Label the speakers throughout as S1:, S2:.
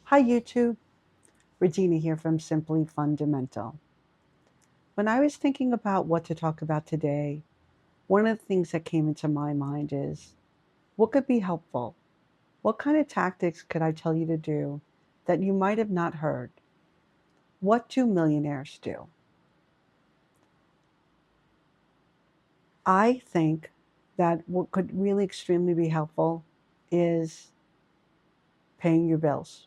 S1: Hi YouTube, Regina here from Simply Fundamental. When I was thinking about what to talk about today, one of the things that came into my mind is what could be helpful? What kind of tactics could I tell you to do that you might have not heard? What do millionaires do? I think that what could really extremely be helpful is paying your bills.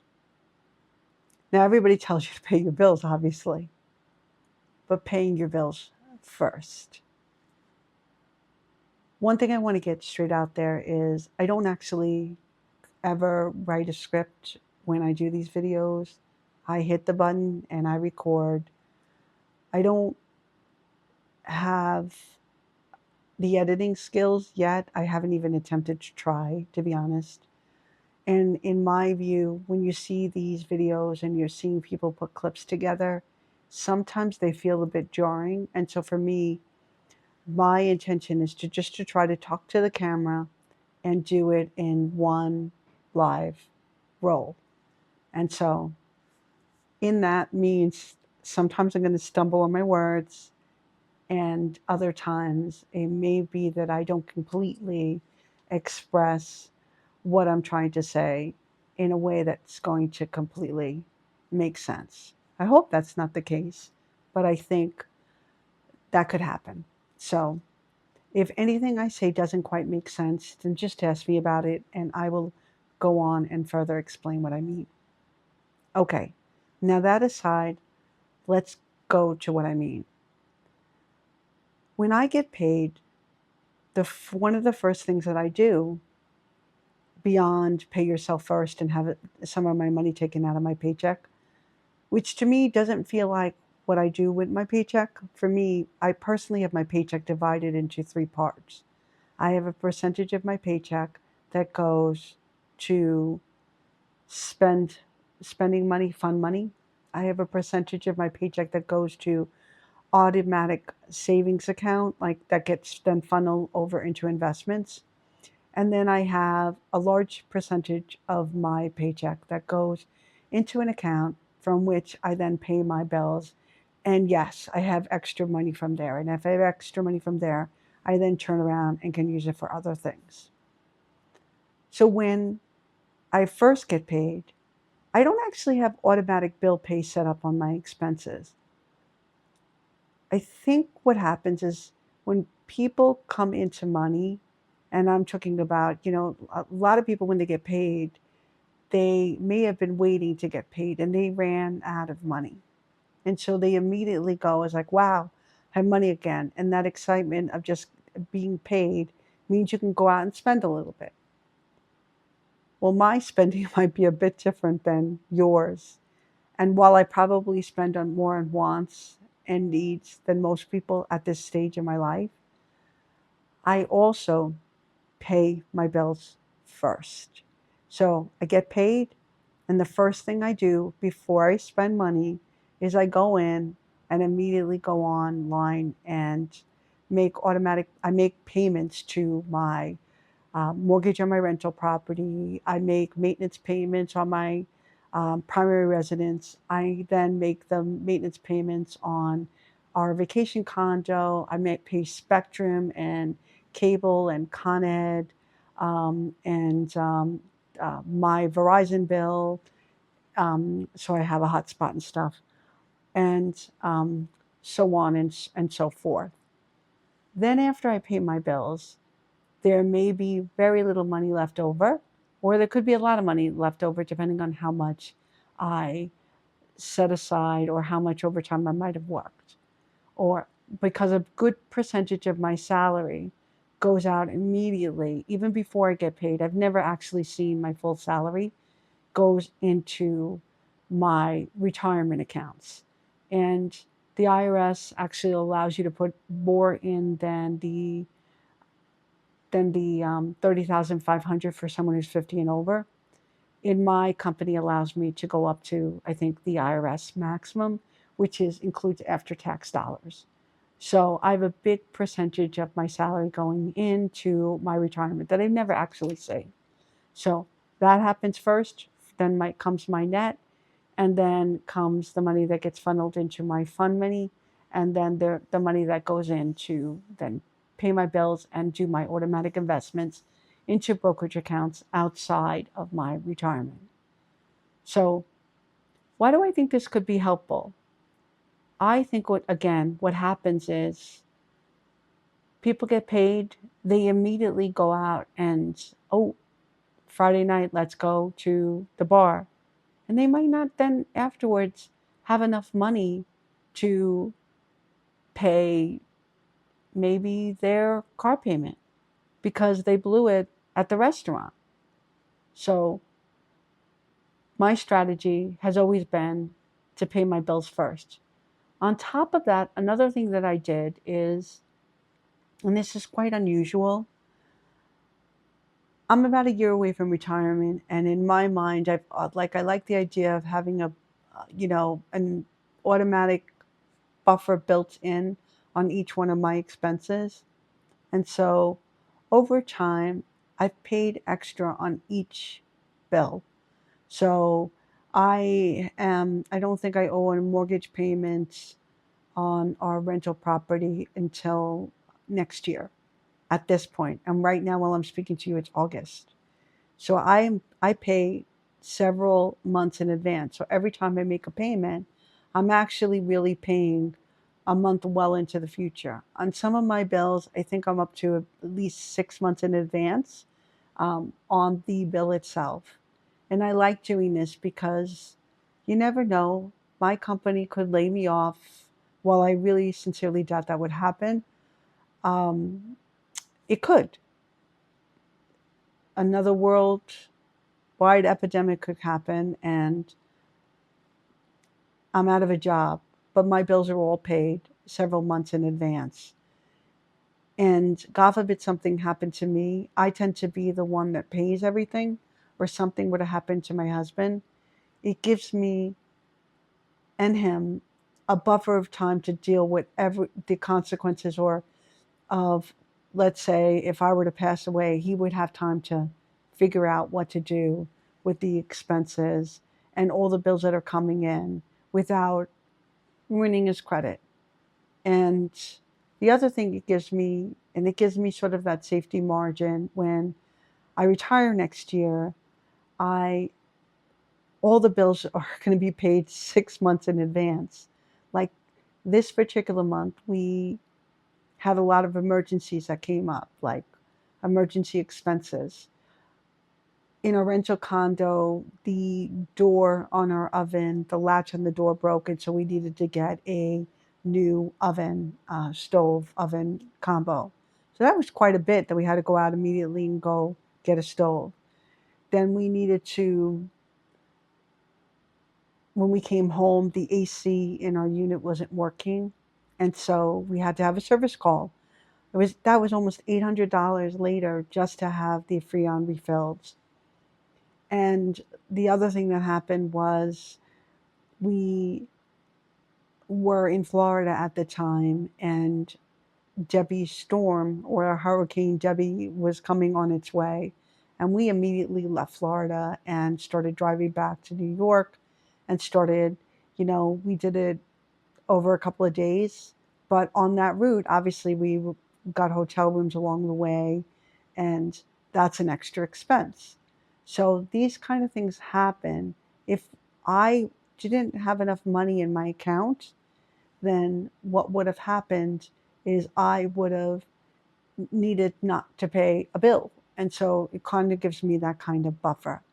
S1: Now, everybody tells you to pay your bills, obviously, but paying your bills first. One thing I want to get straight out there is I don't actually ever write a script when I do these videos. I hit the button and I record. I don't have the editing skills yet. I haven't even attempted to try, to be honest. And in my view, when you see these videos and you're seeing people put clips together, sometimes they feel a bit jarring. And so for me, my intention is to try to talk to the camera and do it in one live roll. And so in that means sometimes I'm going to stumble on my words, and other times it may be that I don't completely express what I'm trying to say in a way that's going to completely make sense. I hope that's not the case, but I think that could happen. So if anything I say doesn't quite make sense, then just ask me about it and I will go on and further explain what I mean. Okay, now that aside, let's go to what I mean. When I get paid, one of the first things that I do, beyond pay yourself first and have some of my money taken out of my paycheck, which to me doesn't feel like what I do with my paycheck. For me, I personally have my paycheck divided into three parts. I have a percentage of my paycheck that goes to spending money, fun money. I have a percentage of my paycheck that goes to automatic savings account, like that gets then funneled over into investments. And then I have a large percentage of my paycheck that goes into an account from which I then pay my bills. And yes, I have extra money from there. And if I have extra money from there, I then turn around and can use it for other things. So when I first get paid, I don't actually have automatic bill pay set up on my expenses. I think what happens is when people come into money, and I'm talking about, a lot of people when they get paid, they may have been waiting to get paid and they ran out of money. And so they immediately go, it's like, wow, I have money again. And that excitement of just being paid means you can go out and spend a little bit. Well, my spending might be a bit different than yours. And while I probably spend on more on wants and needs than most people at this stage in my life, I also pay my bills first. So I get paid, and the first thing I do before I spend money is I go in and immediately go online and I make payments to my mortgage on my rental property. I make maintenance payments on my primary residence. I then make the maintenance payments on our vacation condo. Pay Spectrum and cable and Con Ed, and my Verizon bill. So I have a hotspot and stuff, and so on and so forth. Then after I pay my bills, there may be very little money left over, or there could be a lot of money left over, depending on how much I set aside or how much overtime I might have worked. Or because a good percentage of my salary goes out immediately, even before I get paid. I've never actually seen my full salary goes into my retirement accounts. And the IRS actually allows you to put more in than the 30,500 for someone who's 50 and over. In my company allows me to go up to, I think, the IRS maximum, which includes after tax dollars. So I have a big percentage of my salary going into my retirement that I never actually save. So that happens first. then comes my net, and then comes the money that gets funneled into my fund money, and then the money that goes in to then pay my bills and do my automatic investments into brokerage accounts outside of my retirement. So why do I think this could be helpful? I think what happens is people get paid, they immediately go out and, oh, Friday night, let's go to the bar. And they might not then afterwards have enough money to pay maybe their car payment because they blew it at the restaurant. So my strategy has always been to pay my bills first. On top of that, another thing that I did is, and this is quite unusual, I'm about a year away from retirement, and in my mind, I like the idea of having an automatic buffer built in on each one of my expenses. And so over time, I've paid extra on each bill. So I don't think I owe a mortgage payment on our rental property until next year at this point. And right now, while I'm speaking to you, it's August. So I pay several months in advance. So every time I make a payment, I'm actually really paying a month well into the future. On some of my bills, I think I'm up to at least 6 months in advance on the bill itself. And I like doing this because you never know. My company could lay me off. While I really sincerely doubt that would happen, um, it could. Another worldwide epidemic could happen, and I'm out of a job, but my bills are all paid several months in advance. And God forbid something happened to me, I tend to be the one that pays everything, or something would have happened to my husband. It gives me and him a buffer of time to deal with the consequences, or of, let's say, if I were to pass away, he would have time to figure out what to do with the expenses and all the bills that are coming in without ruining his credit. And the other thing it gives me sort of that safety margin when I retire next year. I All the bills are going to be paid 6 months in advance. Like this particular month, we had a lot of emergencies that came up, like emergency expenses. In a rental condo, the door on our oven, the latch on the door broke, and so we needed to get a new oven, stove oven combo. So that was quite a bit that we had to go out immediately and go get a stove. Then we needed to, when we came home, the AC in our unit wasn't working, and so we had to have a service call. That was almost $800 later just to have the Freon refilled. And the other thing that happened was we were in Florida at the time, and Debbie's storm, or Hurricane Debbie, was coming on its way. And we immediately left Florida and started driving back to New York and started, we did it over a couple of days. But on that route, obviously, we got hotel rooms along the way, and that's an extra expense. So these kind of things happen. If I didn't have enough money in my account, then what would have happened is I would have needed not to pay a bill. And so it kind of gives me that kind of buffer.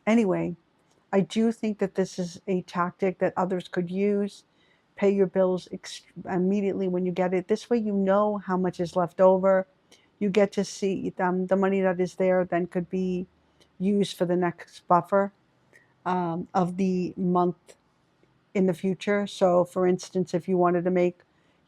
S1: Anyway, I do think that this is a tactic that others could use. Pay your bills immediately when you get it. This way, you know how much is left over. You get to see the money that is there then could be used for the next buffer of the month in the future. So, for instance, if you wanted to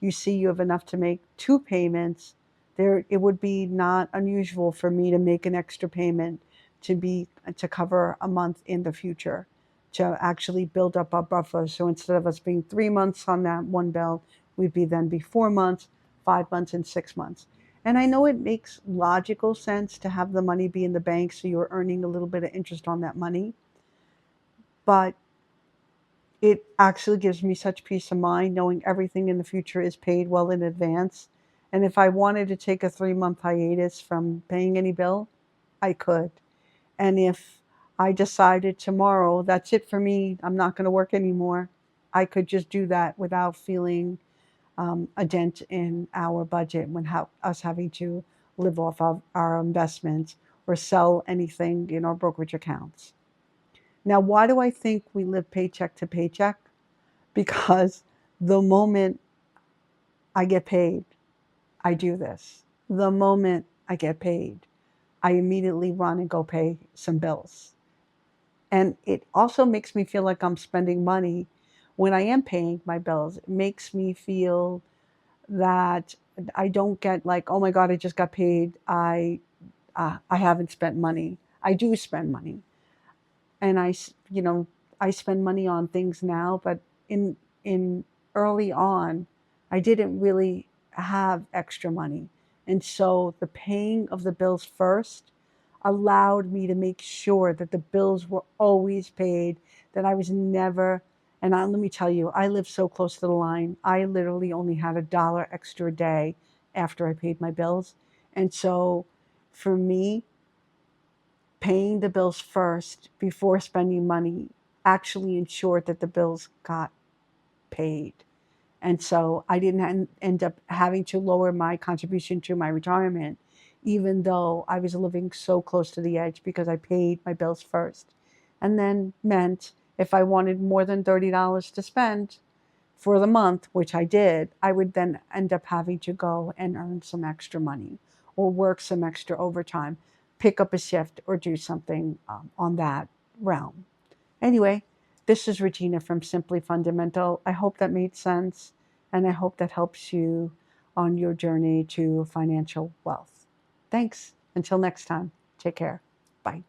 S1: you see you have enough to make two payments, it would be not unusual for me to make an extra payment to cover a month in the future, to actually build up our buffer. So instead of us being 3 months on that one bill, we'd then be 4 months, 5 months, and 6 months. And I know it makes logical sense to have the money be in the bank so you're earning a little bit of interest on that money. but it actually gives me such peace of mind knowing everything in the future is paid well in advance. And if I wanted to take a 3-month hiatus from paying any bill, I could. And if I decided tomorrow, that's it for me, I'm not going to work anymore, I could just do that without feeling a dent in our budget when us having to live off of our investments or sell anything in our brokerage accounts. Now, why do I think we live paycheck to paycheck? Because the moment I get paid, I do this. The moment I get paid, I immediately run and go pay some bills. And it also makes me feel like I'm spending money when I am paying my bills. It makes me feel that I don't get like, oh my God, I just got paid. I haven't spent money. I do spend money, and I spend money on things now, but in early on, I didn't really have extra money, and so the paying of the bills first allowed me to make sure that the bills were always paid, that I was never. And let me tell you, I live so close to the line. I literally only had $1 extra a day after I paid my bills, and so for me, paying the bills first before spending money actually ensured that the bills got paid. And so I didn't end up having to lower my contribution to my retirement, even though I was living so close to the edge because I paid my bills first. And then meant if I wanted more than $30 to spend for the month, which I did, I would then end up having to go and earn some extra money or work some extra overtime, pick up a shift, or do something on that realm. Anyway, this is Regina from Simply Fundamental. I hope that made sense, and I hope that helps you on your journey to financial wealth. Thanks. Until next time, take care. Bye.